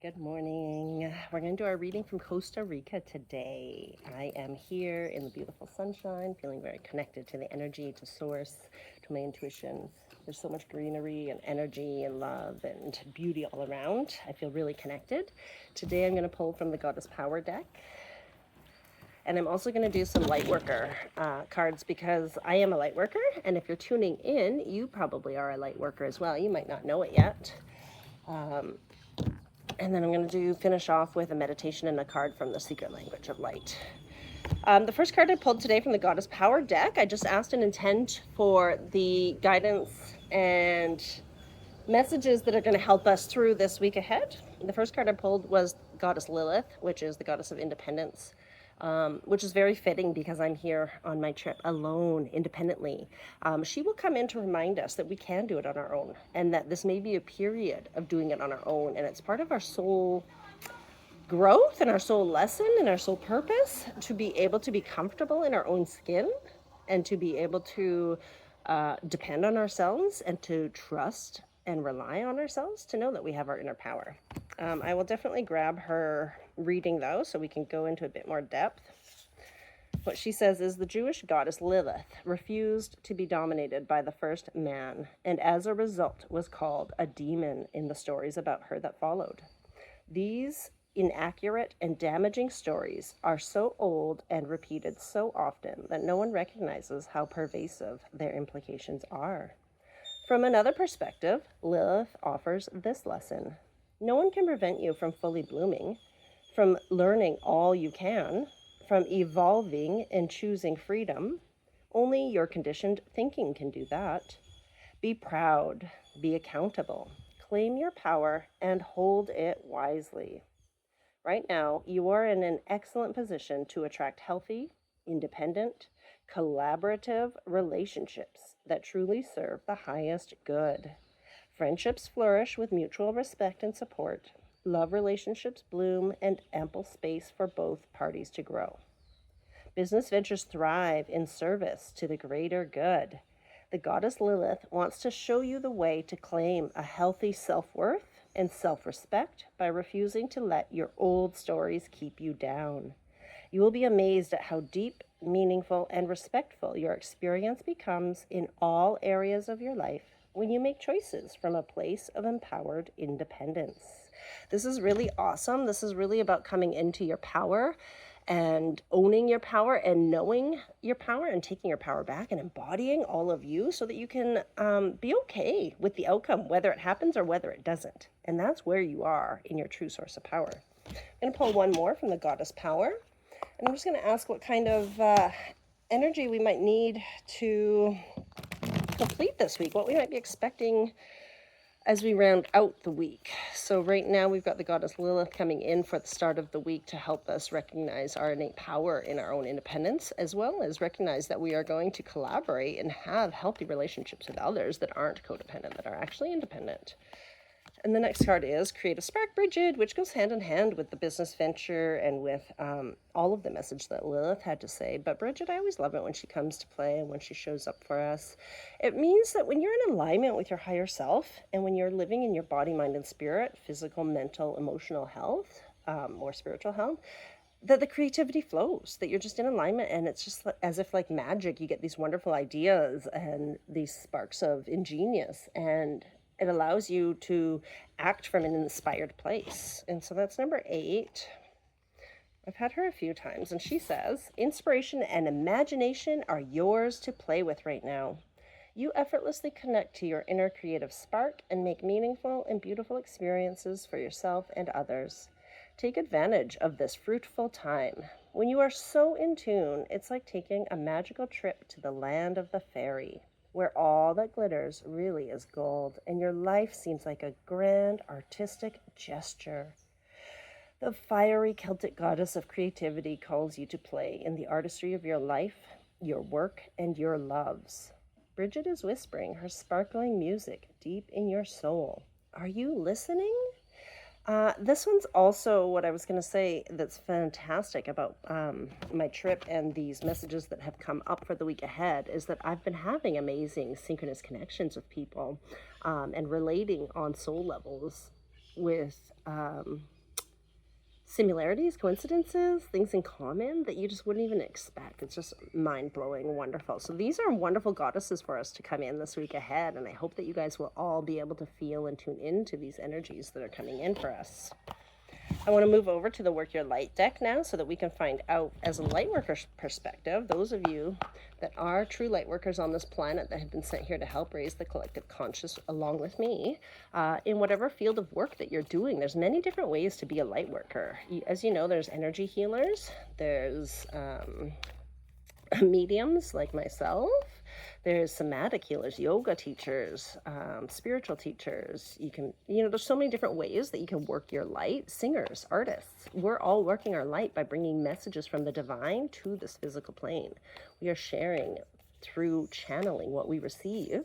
Good morning. We're going to do our reading from Costa Rica today. I am here in the beautiful sunshine, feeling very connected to the energy, to source, to my intuition. There's so much greenery and energy and love and beauty all around. I feel really connected. Today I'm going to pull from the Goddess Power deck. And I'm also going to do some light worker cards because I am a light worker. And if you're tuning in, you probably are a light worker as well. You might not know it yet. And then I'm going to finish off with a meditation and a card from the Secret Language of Light. The first card I pulled today from the Goddess Power deck, I just asked an intent for the guidance and messages that are going to help us through this week ahead. The first card I pulled was Goddess Lilith, which is the goddess of independence, which is very fitting because I'm here on my trip alone, independently. She will come in to remind us that we can do it on our own and that this may be a period of doing it on our own. And it's part of our soul growth and our soul lesson and our soul purpose to be able to be comfortable in our own skin and to be able to depend on ourselves and to trust and rely on ourselves to know that we have our inner power. I will definitely grab her reading though so we can go into a bit more depth. What she says is the Jewish goddess Lilith refused to be dominated by the first man and as a result was called a demon in the stories about her that followed. These inaccurate and damaging stories are so old and repeated so often that no one recognizes how pervasive their implications are. From another perspective, Lilith offers this lesson. No one can prevent you from fully blooming, from learning all you can, from evolving and choosing freedom. Only your conditioned thinking can do that. Be proud, be accountable, claim your power, and hold it wisely. Right now, you are in an excellent position to attract healthy, independent, collaborative relationships that truly serve the highest good. Friendships flourish with mutual respect and support. Love relationships bloom and ample space for both parties to grow. Business ventures thrive in service to the greater good. The goddess Lilith wants to show you the way to claim a healthy self-worth and self-respect by refusing to let your old stories keep you down. You will be amazed at how deep, meaningful, and respectful your experience becomes in all areas of your life when you make choices from a place of empowered independence. This is really awesome. This is really about coming into your power and owning your power and knowing your power and taking your power back and embodying all of you so that you can be okay with the outcome, whether it happens or whether it doesn't. And that's where you are in your true source of power. I'm going to pull one more from the Goddess Power. And I'm just going to ask what kind of energy we might need to complete this week, what we might be expecting as we round out the week. So right now we've got the goddess Lilith coming in for the start of the week to help us recognize our innate power in our own independence, as well as recognize that we are going to collaborate and have healthy relationships with others that aren't codependent, that are actually independent. And the next card is Creative Spark Bridget, which goes hand in hand with the business venture and with all of the message that Lilith had to say. But Bridget, I always love it when she comes to play and when she shows up for us. It means that when you're in alignment with your higher self and when you're living in your body, mind, and spirit, physical, mental, emotional health, or spiritual health, that the creativity flows, that you're just in alignment and it's just as if like magic, you get these wonderful ideas and these sparks of ingenious and it allows you to act from an inspired place. And so that's number 8. I've had her a few times, and she says, inspiration and imagination are yours to play with right now. You effortlessly connect to your inner creative spark and make meaningful and beautiful experiences for yourself and others. Take advantage of this fruitful time. When you are so in tune, it's like taking a magical trip to the land of the fairy, where all that glitters really is gold, and your life seems like a grand artistic gesture. The fiery Celtic goddess of creativity calls you to play in the artistry of your life, your work, and your loves. Bridget is whispering her sparkling music deep in your soul. Are you listening? This one's also what I was going to say that's fantastic about my trip and these messages that have come up for the week ahead is that I've been having amazing synchronous connections with people and relating on soul levels with similarities, coincidences, things in common that you just wouldn't even expect. It's just mind-blowing, wonderful. So these are wonderful goddesses for us to come in this week ahead, and I hope that you guys will all be able to feel and tune into these energies that are coming in for us. I want to move over to the Work Your Light deck now so that we can find out, as a light worker's perspective, those of you that are true light workers on this planet that have been sent here to help raise the collective conscious along with me, in whatever field of work that you're doing. There's many different ways to be a light worker. As you know, there's energy healers, there's mediums like myself, there's somatic healers, yoga teachers, spiritual teachers. There's so many different ways that you can work your light. Singers, artists, we're all working our light by bringing messages from the divine to this physical plane. We are sharing through channeling what we receive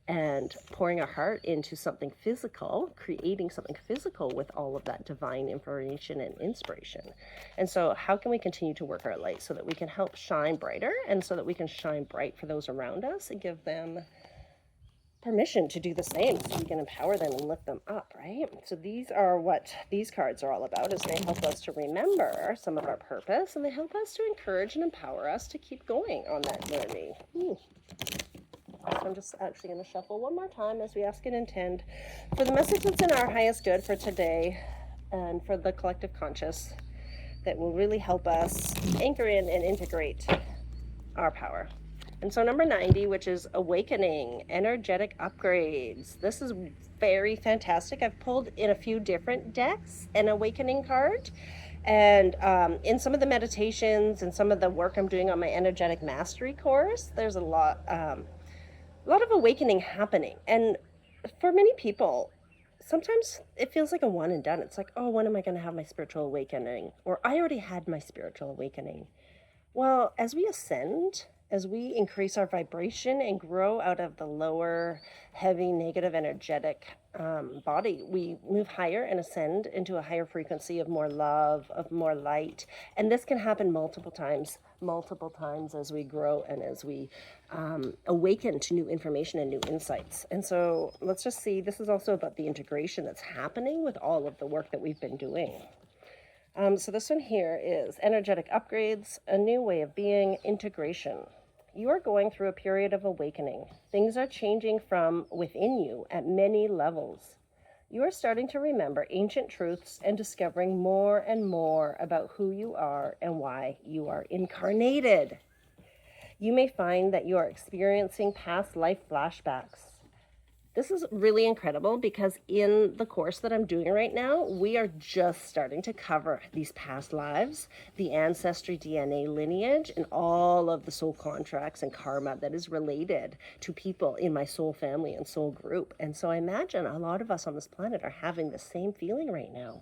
and pouring our heart into something physical, creating something physical with all of that divine information and inspiration. And so how can we continue to work our light so that we can help shine brighter, and so that we can shine bright for those around us and give them permission to do the same, so we can empower them and lift them up, right? So these are what these cards are all about, is they help us to remember some of our purpose, and they help us to encourage and empower us to keep going on that journey. So I'm just actually going to shuffle one more time as we ask and intend for the message that's in our highest good for today and for the collective conscious that will really help us anchor in and integrate our power. And so number 90, which is awakening, energetic upgrades. This is very fantastic. I've pulled in a few different decks an awakening card. And in some of the meditations and some of the work I'm doing on my energetic mastery course, there's a lot of awakening happening. And for many people, sometimes it feels like a one and done. It's like, oh, when am I going to have my spiritual awakening? Or I already had my spiritual awakening. Well, as we ascend, as we increase our vibration and grow out of the lower, heavy, negative, energetic body, we move higher and ascend into a higher frequency of more love, of more light. And this can happen multiple times as we grow and as we awaken to new information and new insights. And so let's just see, this is also about the integration that's happening with all of the work that we've been doing. So this one here is energetic upgrades, a new way of being, integration. You are going through a period of awakening. Things are changing from within you at many levels. You are starting to remember ancient truths and discovering more and more about who you are and why you are incarnated. You may find that you are experiencing past life flashbacks. This is really incredible because in the course that I'm doing right now, we are just starting to cover these past lives, the ancestry DNA lineage, and all of the soul contracts and karma that is related to people in my soul family and soul group. And so I imagine a lot of us on this planet are having the same feeling right now.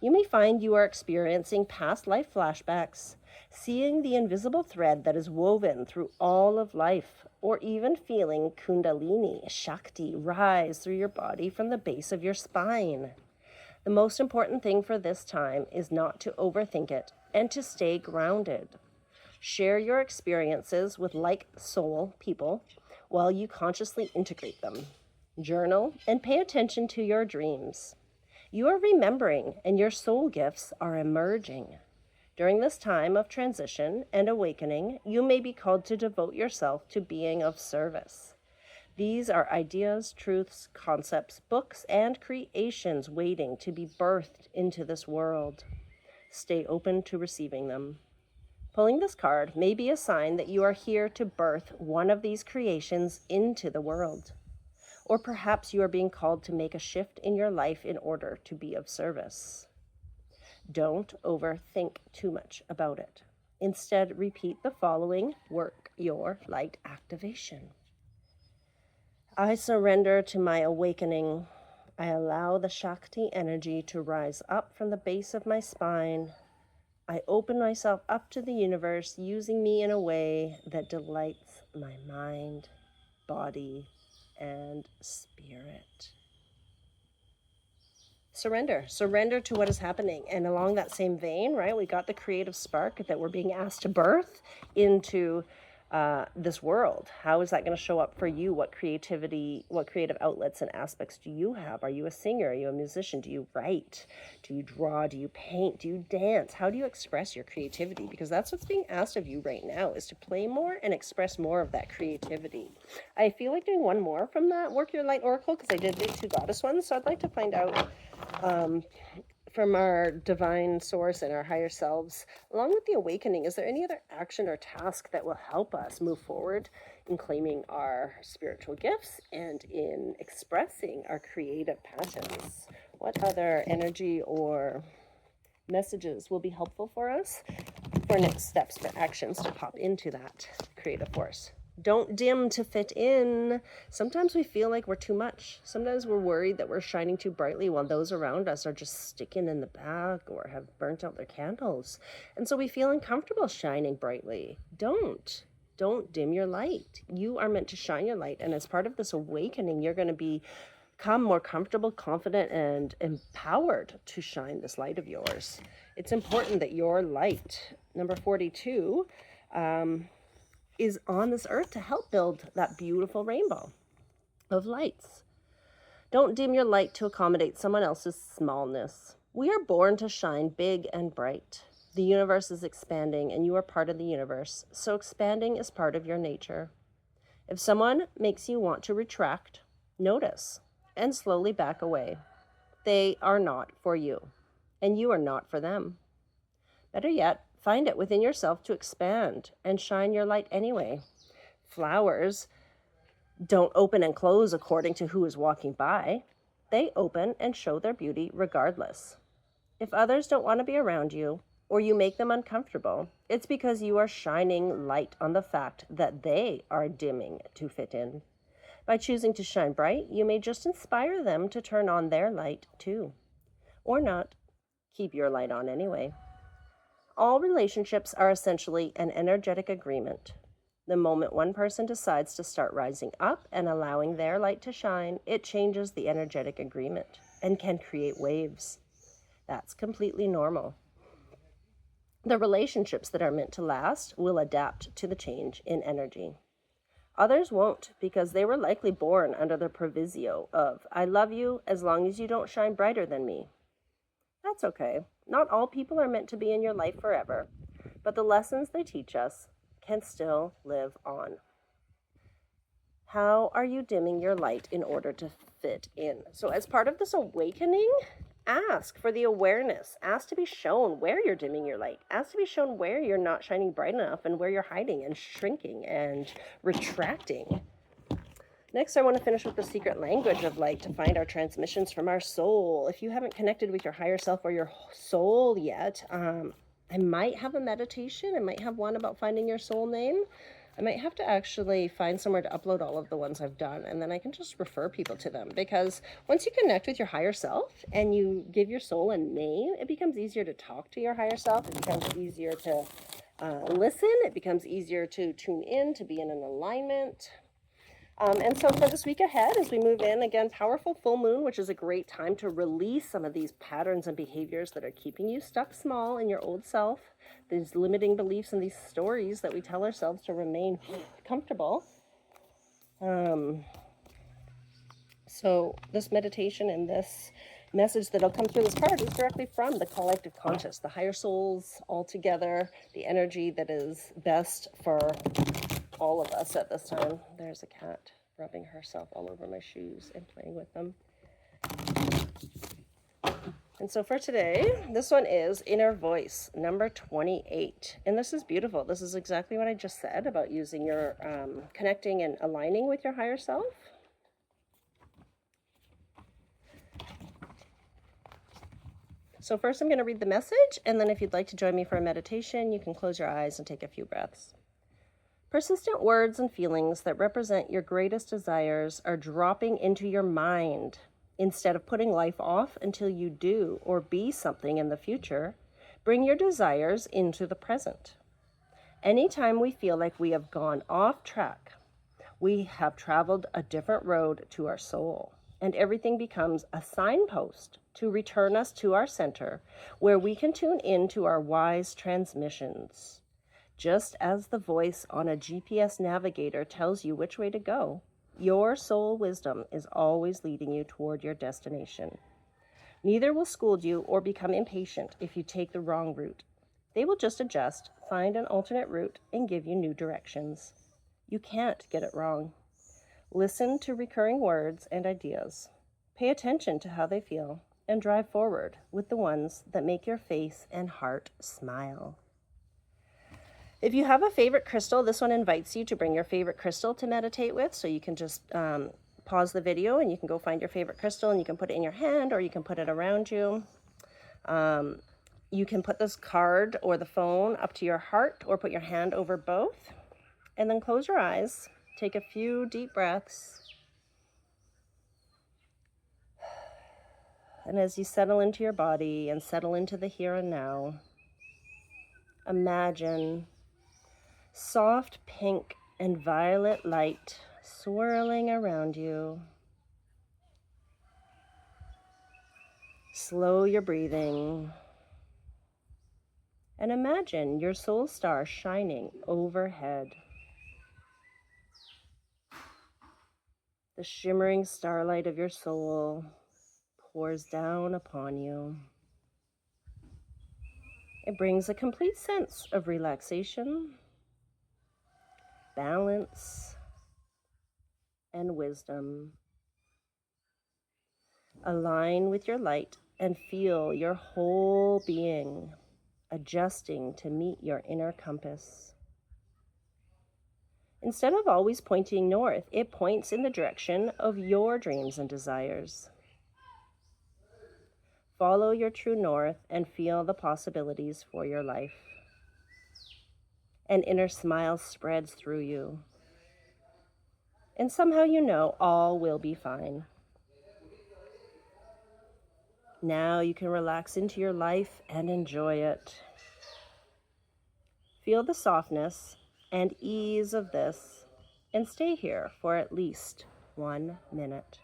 You may find you are experiencing past life flashbacks, seeing the invisible thread that is woven through all of life, or even feeling Kundalini, Shakti, rise through your body from the base of your spine. The most important thing for this time is not to overthink it and to stay grounded. Share your experiences with like soul people while you consciously integrate them. Journal and pay attention to your dreams. You are remembering, and your soul gifts are emerging. During this time of transition and awakening, you may be called to devote yourself to being of service. These are ideas, truths, concepts, books, and creations waiting to be birthed into this world. Stay open to receiving them. Pulling this card may be a sign that you are here to birth one of these creations into the world. Or perhaps you are being called to make a shift in your life in order to be of service. Don't overthink too much about it. Instead, repeat the following Work Your Light activation. I surrender to my awakening. I allow the Shakti energy to rise up from the base of my spine. I open myself up to the universe, using me in a way that delights my mind, body, and spirit. Surrender to what is happening. And along that same vein, right, we got the creative spark that we're being asked to birth into this world? How is that going to show up for you? What creative outlets and aspects do you have? Are you a singer? Are you a musician? Do you write? Do you draw? Do you paint? Do you dance? How do you express your creativity? Because that's what's being asked of you right now, is to play more and express more of that creativity. I feel like doing one more from that Work Your Light Oracle, because I did do 2 goddess ones. So I'd like to find out from our divine source and our higher selves, along with the awakening, is there any other action or task that will help us move forward in claiming our spiritual gifts and in expressing our creative passions? What other energy or messages will be helpful for us for next steps, for actions to pop into that creative force? Don't dim to fit in. Sometimes we feel like we're too much. Sometimes we're worried that we're shining too brightly while those around us are just sticking in the back or have burnt out their candles. And so we feel uncomfortable shining brightly. Don't dim your light. You are meant to shine your light. And as part of this awakening, you're going to become more comfortable, confident, and empowered to shine this light of yours. It's important that your light, number 42, is on this earth to help build that beautiful rainbow of lights. Don't dim your light to accommodate someone else's smallness. We are born to shine big and bright. The universe is expanding and you are part of the universe, so expanding is part of your nature. If someone makes you want to retract, notice and slowly back away. They are not for you, and you are not for them. Better yet, find it within yourself to expand and shine your light anyway. Flowers don't open and close according to who is walking by. They open and show their beauty regardless. If others don't want to be around you, or you make them uncomfortable, it's because you are shining light on the fact that they are dimming to fit in. By choosing to shine bright, you may just inspire them to turn on their light too. Or not. Keep your light on anyway. All relationships are essentially an energetic agreement. The moment one person decides to start rising up and allowing their light to shine, it changes the energetic agreement and can create waves. That's completely normal. The relationships that are meant to last will adapt to the change in energy. Others won't, because they were likely born under the proviso of, I love you as long as you don't shine brighter than me. That's okay. Not all people are meant to be in your life forever, but the lessons they teach us can still live on. How are you dimming your light in order to fit in? So as part of this awakening, ask for the awareness. Ask to be shown where you're dimming your light. Ask to be shown where you're not shining bright enough and where you're hiding and shrinking and retracting. Next, I want to finish with the secret language of light to find our transmissions from our soul. If you haven't connected with your higher self or your soul yet, I might have a meditation. I might have one about finding your soul name. I might have to actually find somewhere to upload all of the ones I've done, and then I can just refer people to them. Because once you connect with your higher self and you give your soul a name, it becomes easier to talk to your higher self. It becomes easier to listen. It becomes easier to tune in, to be in an alignment. And so for this week ahead, as we move in, again, powerful full moon, which is a great time to release some of these patterns and behaviors that are keeping you stuck small in your old self, these limiting beliefs and these stories that we tell ourselves to remain comfortable. So this meditation and this message that'll come through this card is directly from the collective conscious, the higher souls all together, the energy that is best for all of us at this time. There's a cat rubbing herself all over my shoes and playing with them. And so for today, this one is Inner Voice, number 28. And this is beautiful. This is exactly what I just said about using your, connecting and aligning with your higher self. So first I'm going to read the message, and then if you'd like to join me for a meditation, you can close your eyes and take a few breaths. Persistent words and feelings that represent your greatest desires are dropping into your mind. Instead of putting life off until you do or be something in the future, bring your desires into the present. Anytime we feel like we have gone off track, we have traveled a different road to our soul, and everything becomes a signpost to return us to our center, where we can tune in to our wise transmissions. Just as the voice on a GPS navigator tells you which way to go, your soul wisdom is always leading you toward your destination. Neither will scold you or become impatient if you take the wrong route. They will just adjust, find an alternate route, and give you new directions. You can't get it wrong. Listen to recurring words and ideas. Pay attention to how they feel, and drive forward with the ones that make your face and heart smile. If you have a favorite crystal, this one invites you to bring your favorite crystal to meditate with. So you can just pause the video and you can go find your favorite crystal and you can put it in your hand or you can put it around you. You can put this card or the phone up to your heart or put your hand over both. And then close your eyes. Take a few deep breaths. And as you settle into your body and settle into the here and now, imagine soft pink and violet light swirling around you. Slow your breathing. And imagine your soul star shining overhead. The shimmering starlight of your soul pours down upon you. It brings a complete sense of relaxation, balance, and wisdom. Align with your light and feel your whole being adjusting to meet your inner compass. Instead of always pointing north, it points in the direction of your dreams and desires. Follow your true north and feel the possibilities for your life. An inner smile spreads through you. And somehow you know all will be fine. Now you can relax into your life and enjoy it. Feel the softness and ease of this and stay here for at least 1 minute.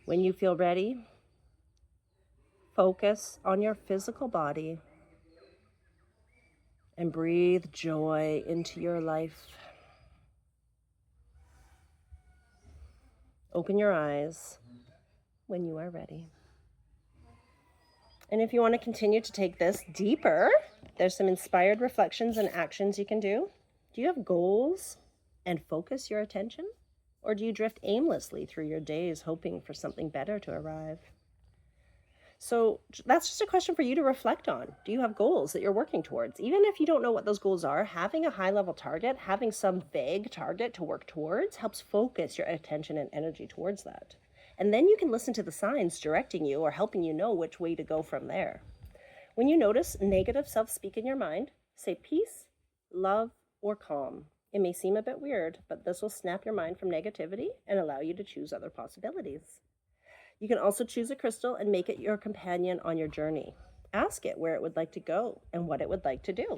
When you feel ready, focus on your physical body and breathe joy into your life. Open your eyes when you are ready. And if you want to continue to take this deeper, there's some inspired reflections and actions you can do. Do you have goals and focus your attention? Or do you drift aimlessly through your days hoping for something better to arrive? So that's just a question for you to reflect on. Do you have goals that you're working towards? Even if you don't know what those goals are, having a high-level target, having some vague target to work towards helps focus your attention and energy towards that. And then you can listen to the signs directing you or helping you know which way to go from there. When you notice negative self-speak in your mind, say peace, love, or calm. It may seem a bit weird, but this will snap your mind from negativity and allow you to choose other possibilities. You can also choose a crystal and make it your companion on your journey. Ask it where it would like to go and what it would like to do.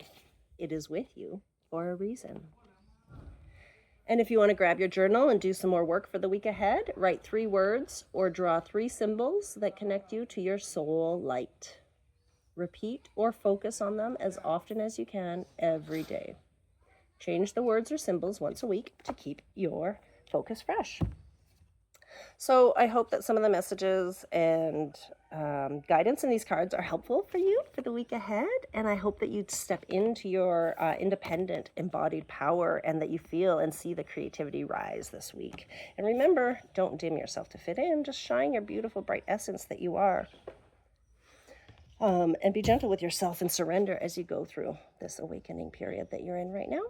It is with you for a reason. And if you want to grab your journal and do some more work for the week ahead, write 3 words or draw 3 symbols that connect you to your soul light. Repeat or focus on them as often as you can every day. Change the words or symbols once a week to keep your focus fresh. So I hope that some of the messages and guidance in these cards are helpful for you for the week ahead. And I hope that you step into your independent embodied power and that you feel and see the creativity rise this week. And remember, don't dim yourself to fit in. Just shine your beautiful, bright essence that you are. And be gentle with yourself and surrender as you go through this awakening period that you're in right now.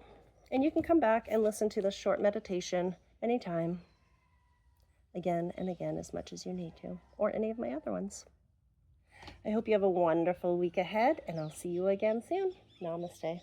And you can come back and listen to this short meditation anytime, again and again, as much as you need to, or any of my other ones. I hope you have a wonderful week ahead, and I'll see you again soon. Namaste.